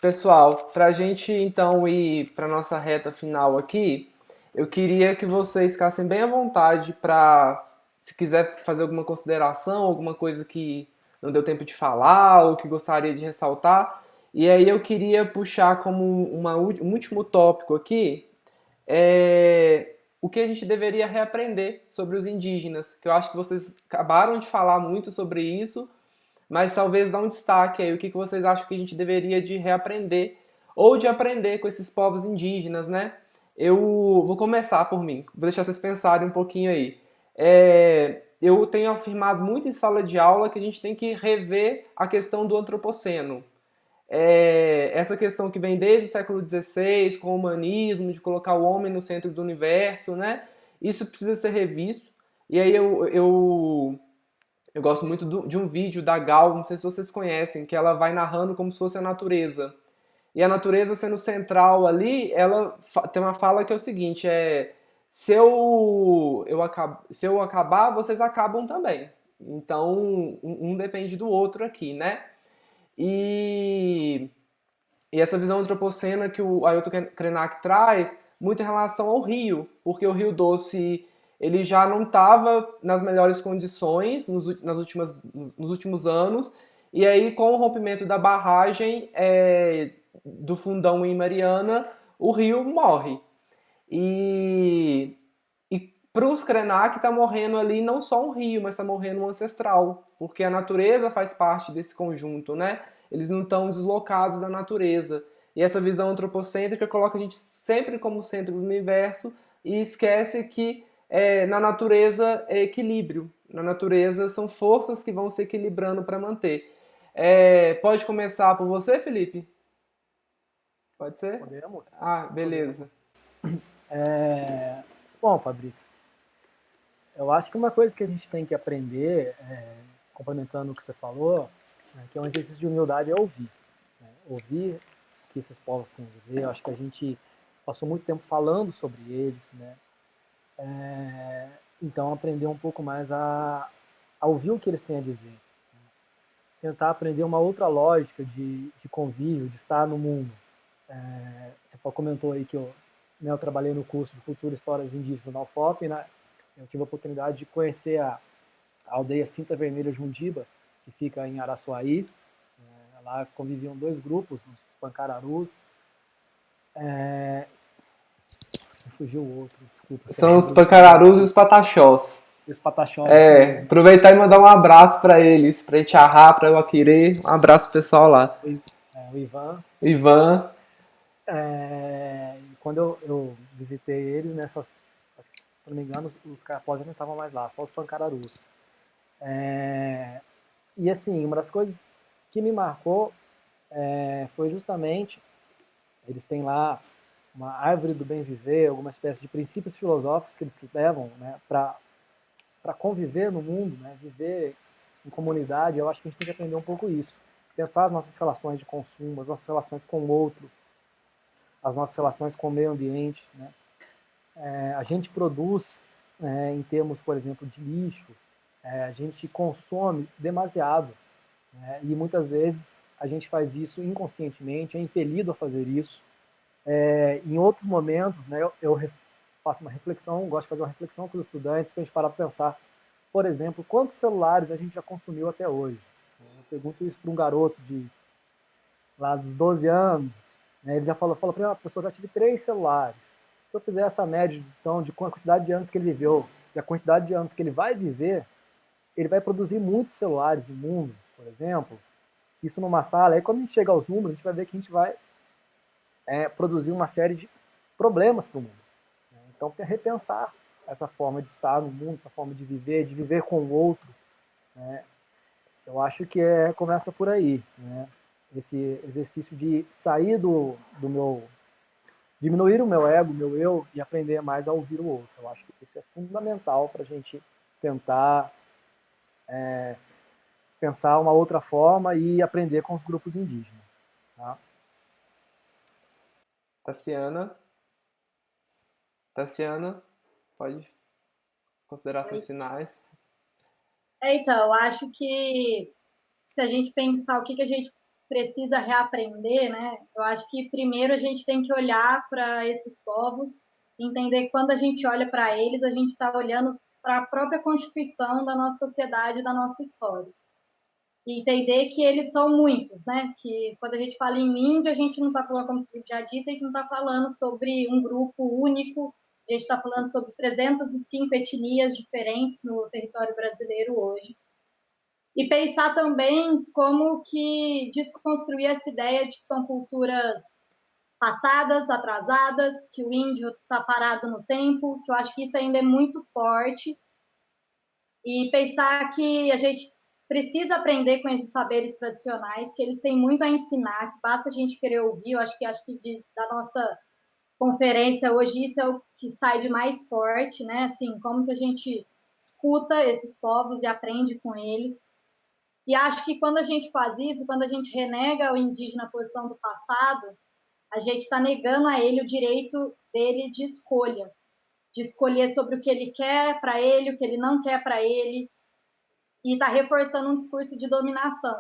Pessoal, para a gente então ir para nossa reta final aqui, eu queria que vocês ficassem bem à vontade para, se quiser fazer alguma consideração, alguma coisa que não deu tempo de falar ou que gostaria de ressaltar. E aí eu queria puxar como um último tópico aqui, o que a gente deveria reaprender sobre os indígenas, que eu acho que vocês acabaram de falar muito sobre isso, mas talvez dar um destaque aí, o que vocês acham que a gente deveria de reaprender ou de aprender com esses povos indígenas, né? Eu vou começar por mim, vou deixar vocês pensarem um pouquinho aí. Eu tenho afirmado muito em sala de aula que a gente tem que rever a questão do antropoceno. Essa questão que vem desde o século XVI, com o humanismo, de colocar o homem no centro do universo, né? Isso precisa ser revisto. E aí eu gosto muito de um vídeo da Gal, não sei se vocês conhecem, que ela vai narrando como se fosse a natureza. E a natureza sendo central ali, ela tem uma fala que é o seguinte, se eu acabar, vocês acabam também. Então, um depende do outro aqui, né? E, e essa visão antropocena que o Ailton Krenak traz, muito em relação ao rio, porque o Rio Doce ele já não estava nas melhores condições nos últimos anos, e aí com o rompimento da barragem do Fundão em Mariana, o rio morre. E, e para os Krenak está morrendo ali não só um rio, mas está morrendo um ancestral, porque a natureza faz parte desse conjunto, né? Eles não estão deslocados da natureza. E essa visão antropocêntrica coloca a gente sempre como centro do universo e esquece que na natureza é equilíbrio. Na natureza são forças que vão se equilibrando para manter. Pode começar por você, Felipe? Pode ser? Podemos? Ah, beleza. Podemos. Bom, Fabrício, eu acho que uma coisa que a gente tem que aprender, complementando o que você falou, né, que é um exercício de humildade, é ouvir. Né? Ouvir o que esses povos têm a dizer. Eu acho que a gente passou muito tempo falando sobre eles, né? Então aprender um pouco mais a ouvir o que eles têm a dizer. Tentar aprender uma outra lógica de convívio, de estar no mundo. Você comentou aí que eu trabalhei no curso de Cultura e Histórias Indígenas na UFOP, né? Eu tive a oportunidade de conhecer a aldeia Cinta Vermelha Jundiba, que fica em Araçuaí. Lá conviviam dois grupos, os Pancararus. Fugiu o outro, desculpa, que era São um os grupo que vivia Pancararus e os Pataxós. e os Pataxós, isso mesmo. Aproveitar e mandar um abraço pra eles, pra Itiarrá, pra Uaquirê. Um abraço pro pessoal lá. O Ivan. Ivan. E quando eu visitei eles, nessas, se não me engano, os carapós já não estavam mais lá, só os Pancararus. E assim, uma das coisas que me marcou foi justamente, eles têm lá uma árvore do bem viver, alguma espécie de princípios filosóficos que eles levam, né, para conviver no mundo, né, viver em comunidade. Eu acho que a gente tem que aprender um pouco isso. Pensar as nossas relações de consumo, as nossas relações com o outro, as nossas relações com o meio ambiente. Né? A gente produz, em termos, por exemplo, de lixo, a gente consome demasiado. Né? E muitas vezes a gente faz isso inconscientemente, é impelido a fazer isso. Em outros momentos, né, eu faço uma reflexão, gosto de fazer uma reflexão com os estudantes, para a gente parar para pensar, por exemplo, quantos celulares a gente já consumiu até hoje. Eu pergunto isso para um garoto de lá dos 12 anos, né, ele já falou para mim, professor, já tive 3 celulares. Se eu fizer essa média, então, de quantidade de anos que ele viveu e a quantidade de anos que ele vai viver, ele vai produzir muitos celulares no mundo, por exemplo. Isso numa sala, aí quando a gente chega aos números, a gente vai ver que a gente vai produzir uma série de problemas para o mundo. Né? Então, repensar essa forma de estar no mundo, essa forma de viver com o outro, né? Eu acho que começa por aí, né? Esse exercício de sair do meu, diminuir o meu ego, o meu eu e aprender mais a ouvir o outro. Eu acho que isso é fundamental para a gente tentar pensar uma outra forma e aprender com os grupos indígenas. Tá? Tassiana. Tassiana, pode. Considerações finais. Então, eu acho que se a gente pensar o que a gente precisa reaprender, né? Eu acho que primeiro a gente tem que olhar para esses povos, entender que quando a gente olha para eles, a gente está olhando para a própria constituição da nossa sociedade, da nossa história. E entender que eles são muitos, né? Que quando a gente fala em índio, a gente não está falando, como o Felipe já disse, a gente não está falando sobre um grupo único, a gente está falando sobre 305 etnias diferentes no território brasileiro hoje. E pensar também como que desconstruir essa ideia de que são culturas passadas, atrasadas, que o índio está parado no tempo, que eu acho que isso ainda é muito forte. E pensar que a gente precisa aprender com esses saberes tradicionais, que eles têm muito a ensinar, que basta a gente querer ouvir. Eu acho que da nossa conferência hoje isso é o que sai de mais forte, né? Assim, como que a gente escuta esses povos e aprende com eles. E acho que quando a gente faz isso, quando a gente renega o indígena a posição do passado, a gente está negando a ele o direito dele de escolher sobre o que ele quer para ele, o que ele não quer para ele, e está reforçando um discurso de dominação.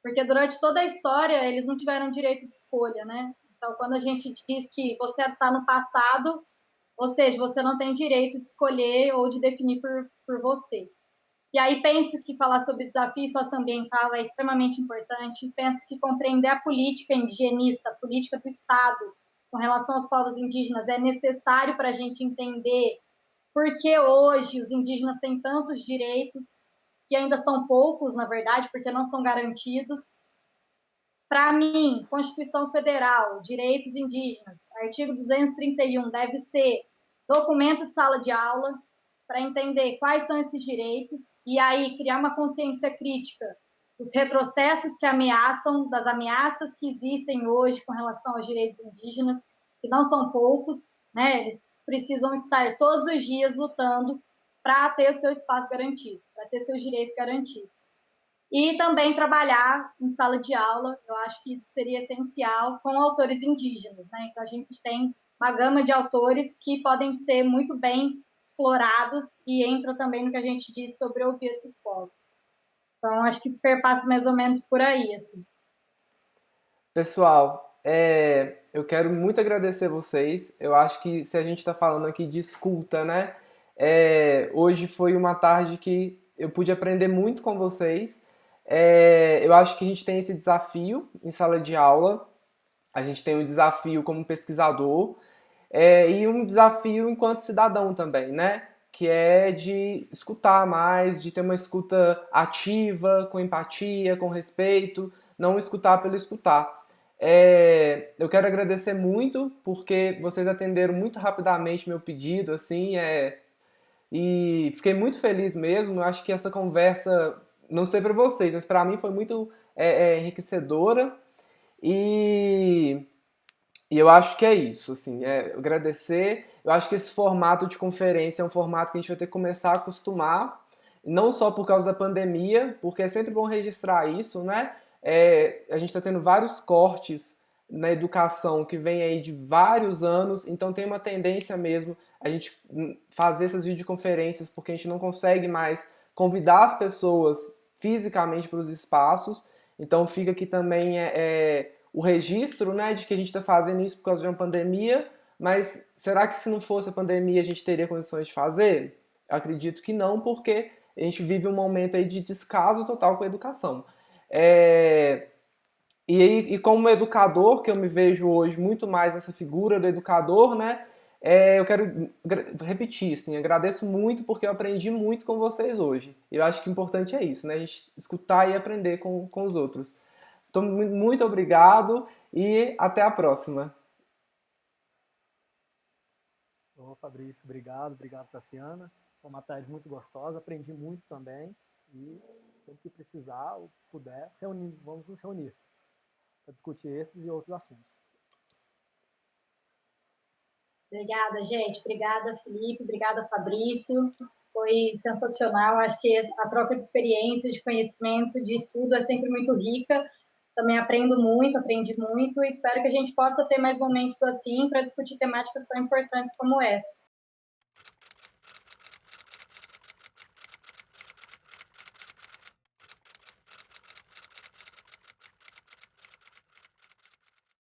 Porque durante toda a história eles não tiveram direito de escolha, né? Então, quando a gente diz que você está no passado, ou seja, você não tem direito de escolher ou de definir por você. E aí penso que falar sobre desafio socioambiental é extremamente importante. Penso que compreender a política indigenista, a política do Estado com relação aos povos indígenas é necessário para a gente entender por que hoje os indígenas têm tantos direitos, que ainda são poucos, na verdade, porque não são garantidos. Para mim, Constituição Federal, direitos indígenas, artigo 231, deve ser documento de sala de aula, para entender quais são esses direitos e aí criar uma consciência crítica dos retrocessos que ameaçam, das ameaças que existem hoje com relação aos direitos indígenas, que não são poucos, né? Eles precisam estar todos os dias lutando para ter o seu espaço garantido, para ter seus direitos garantidos. E também trabalhar em sala de aula, eu acho que isso seria essencial, com autores indígenas, né? Então a gente tem uma gama de autores que podem ser muito bem explorados e entra também no que a gente diz sobre ouvir esses povos. Então acho que perpassa mais ou menos por aí, assim. Pessoal, eu quero muito agradecer vocês. Eu acho que se a gente está falando aqui de escuta, né? Hoje foi uma tarde que eu pude aprender muito com vocês. Eu acho que a gente tem esse desafio em sala de aula. A gente tem um desafio como pesquisador e um desafio enquanto cidadão também, né? Que é de escutar mais, de ter uma escuta ativa, com empatia, com respeito, não escutar pelo escutar. Eu quero agradecer muito porque vocês atenderam muito rapidamente meu pedido, assim, e fiquei muito feliz mesmo. Eu acho que essa conversa, não sei para vocês, mas para mim foi muito enriquecedora e e eu acho que é isso, assim, agradecer. Eu acho que esse formato de conferência é um formato que a gente vai ter que começar a acostumar, não só por causa da pandemia, porque é sempre bom registrar isso, né? A gente está tendo vários cortes na educação que vem aí de vários anos, então tem uma tendência mesmo a gente fazer essas videoconferências porque a gente não consegue mais convidar as pessoas fisicamente para os espaços, então fica aqui também o registro, né, de que a gente está fazendo isso por causa de uma pandemia, mas será que se não fosse a pandemia a gente teria condições de fazer? Eu acredito que não, porque a gente vive um momento aí de descaso total com a educação. E como educador, que eu me vejo hoje muito mais nessa figura do educador, né, eu quero repetir, assim, agradeço muito porque eu aprendi muito com vocês hoje. Eu acho que o importante é isso, né, a gente escutar e aprender com os outros. Então, muito obrigado e até a próxima. Ô, Fabrício, obrigado, Tassiana. Foi uma tarde muito gostosa, aprendi muito também. E sempre que precisar ou puder, vamos nos reunir para discutir esses e outros assuntos. Obrigada, gente. Obrigada, Felipe. Obrigada, Fabrício. Foi sensacional. Acho que a troca de experiências, de conhecimento, de tudo é sempre muito rica. Também aprendi muito e espero que a gente possa ter mais momentos assim para discutir temáticas tão importantes como essa.